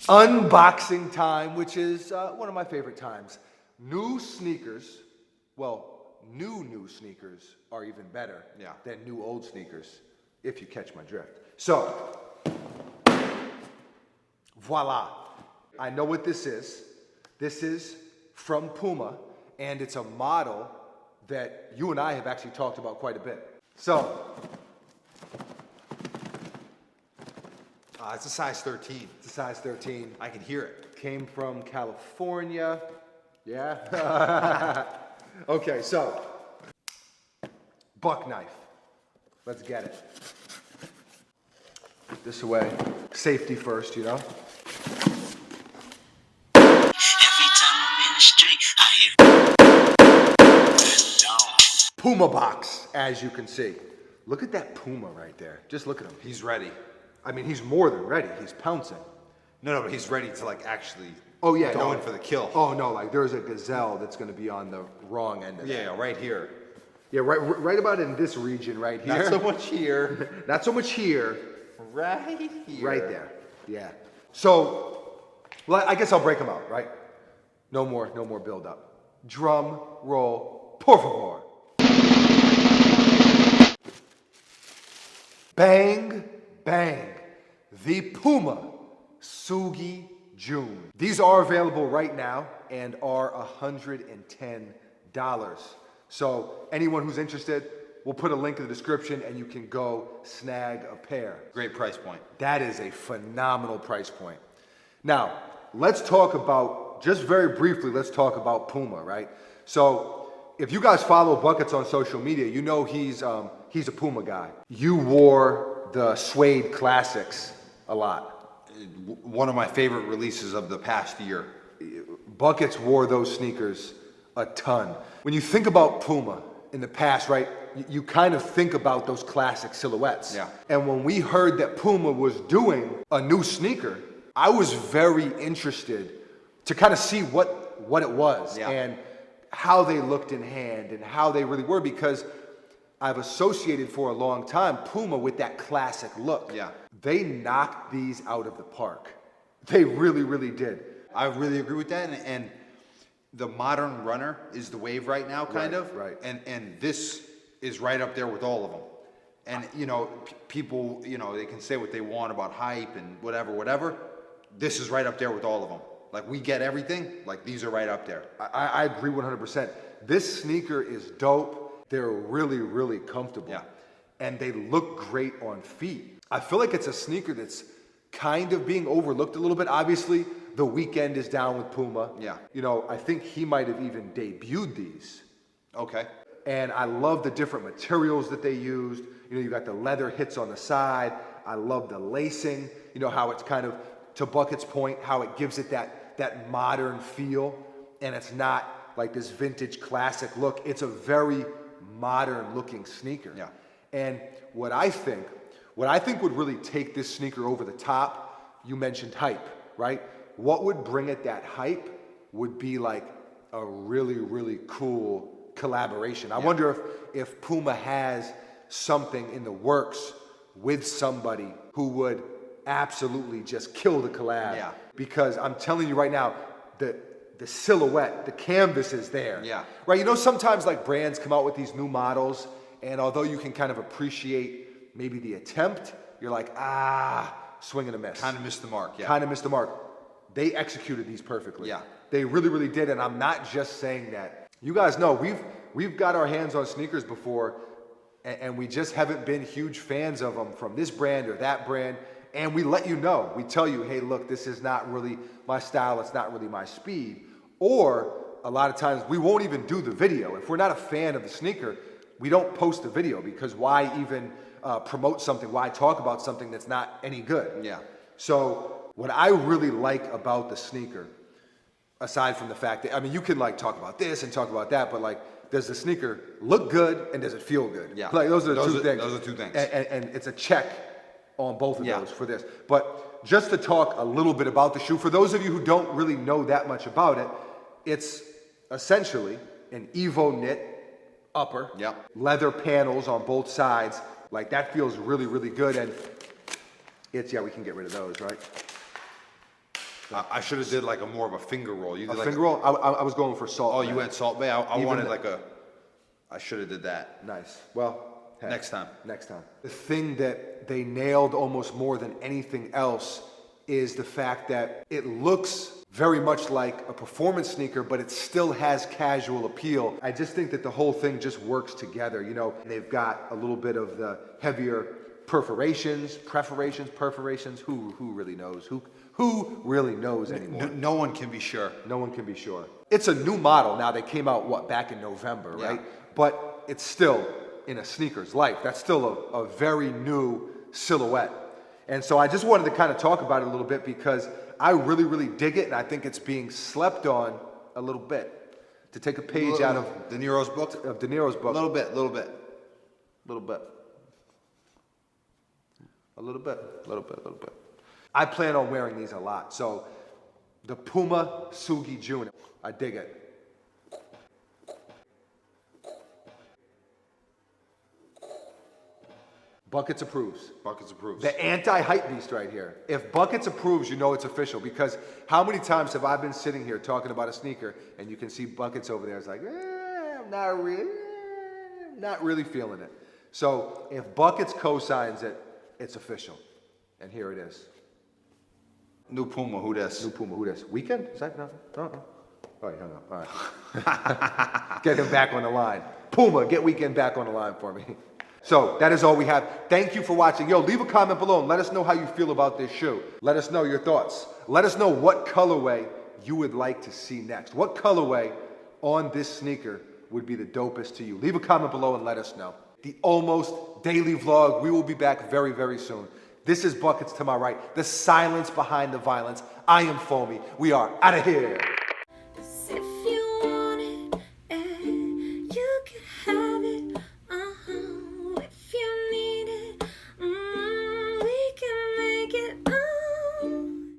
Unboxing time, which is one of my favorite times. New sneakers, well, new sneakers are even better than new old sneakers, if you catch my drift. So, voila. I know what this is. This is from Puma, and it's a model that you and I have actually talked about quite a bit. So, it's a size 13. it's a size 13. I can hear it. Came from California. Yeah? Okay, so, buck knife. Let's get it. Put this away. Safety first, you know? Every time I'm in the street, I hear Puma box, as you can see. Look at that Puma right there. Just look at him. He's ready. I mean, he's more than ready. He's pouncing. No, but he's ready to like actually go in for the kill. Oh, no, like there's a gazelle that's going to be on the wrong end of it. Yeah, right here. Yeah, right about in this region right here. Not so much here. Not so much here. Right here. Right there. Yeah. So, well, I guess I'll break them out, right? No more build up. Drum roll, por favor. Bang, bang. The Puma Sugi June. These are available right now and are $110. So anyone who's interested, we'll put a link in the description and you can go snag a pair. Great price point. That is a phenomenal price point. Now, let's talk about, just very briefly, let's talk about Puma, right? So if you guys follow Buckets on social media, you know he's a Puma guy. You wore the suede classics a lot. One of my favorite releases of the past year. Buckets wore those sneakers a ton. When you think about Puma in the past, right, you kind of think about those classic silhouettes. Yeah. And when we heard that Puma was doing a new sneaker, I was very interested to kind of see what it was and how they looked in hand and how they really were, because I've associated for a long time Puma with that classic look. Yeah. They knocked these out of the park. They really, really did. I really agree with that, and the modern runner is the wave right now, kind of. Right. And this is right up there with all of them. And you know, people, you know, they can say what they want about hype and whatever. This is right up there with all of them. Like, we get everything. Like, these are right up there. I agree 100%. This sneaker is dope. They're really, really comfortable. Yeah. And they look great on feet. I feel like it's a sneaker that's kind of being overlooked a little bit. Obviously, The Weeknd is down with Puma. Yeah. You know, I think he might have even debuted these. Okay. And I love the different materials that they used. You know, you got the leather hits on the side. I love the lacing. You know, how it's kind of, to Bucket's point, how it gives it that modern feel. And it's not like this vintage classic look. It's a very modern looking sneaker. Yeah. And what I think would really take this sneaker over the top, you mentioned hype, right? What would bring it that hype would be like a really, really cool collaboration. I wonder if Puma has something in the works with somebody who would absolutely just kill the collab. Yeah. Because I'm telling you right now, the silhouette, the canvas is there. Yeah. Right, you know, sometimes like brands come out with these new models, and although you can kind of appreciate maybe the attempt, you're like, swing and a miss. Kind of missed the mark, yeah. Kind of missed the mark. They executed these perfectly. Yeah. They really, really did, and I'm not just saying that. You guys know, we've got our hands on sneakers before, and we just haven't been huge fans of them from this brand or that brand, and we let you know. We tell you, hey, look, this is not really my style, it's not really my speed. Or a lot of times we won't even do the video. If we're not a fan of the sneaker, we don't post the video, because why even promote something, why talk about something that's not any good? Yeah. So what I really like about the sneaker, aside from the fact that, I mean, you can like talk about this and talk about that, but like, does the sneaker look good and does it feel good? Yeah. Like those are the two things. Those are two things. And it's a check on both of those for this. But just to talk a little bit about the shoe, for those of you who don't really know that much about it, it's essentially an Evo knit upper, leather panels on both sides. Like, that feels really, really good. And it's, we can get rid of those, right? I should have did like a more of a finger roll. You did A like finger roll? I was going for Salt Oh, Bae. you went Salt Bay. I Even wanted the- like a. I should have did that. Nice. Well, hey, Next time. Next time. The thing that they nailed almost more than anything else is the fact that it looks very much like a performance sneaker, but it still has casual appeal. I just think that the whole thing just works together. You know, they've got a little bit of the heavier perforations. Who really knows? Who really knows anymore? No one can be sure. No one can be sure. It's a new model now. They came out, back in November, Yeah. right? But it's still in a sneaker's life. That's still a very new silhouette. And so I just wanted to kind of talk about it a little bit because I really, really dig it, and I think it's being slept on a little bit. To take a page out of De Niro's book. De Niro's A book. little bit. A little bit. A little bit. I plan on wearing these a lot. So the Puma Sugi June, I dig it. Buckets approves. Buckets approves. The anti-hype beast right here. If Buckets approves, you know it's official, because how many times have I been sitting here talking about a sneaker and you can see Buckets over there? It's like, I'm not really feeling it. So if Buckets co-signs it, it's official. And here it is. New Puma. Who this? New Puma, who this? Weekend? Is that no? Oh, he hung up. All right. Get him back on the line. Puma, get Weekend back on the line for me. So that is all we have. Thank you for watching. Yo, leave a comment below and let us know how you feel about this shoe. Let us know your thoughts. Let us know what colorway you would like to see next. What colorway on this sneaker would be the dopest to you? Leave a comment below and let us know. The almost daily vlog. We will be back very, very soon. This is Buckets to my right. The silence behind the violence. I am Foamy. We are out of here. If you want it, you can have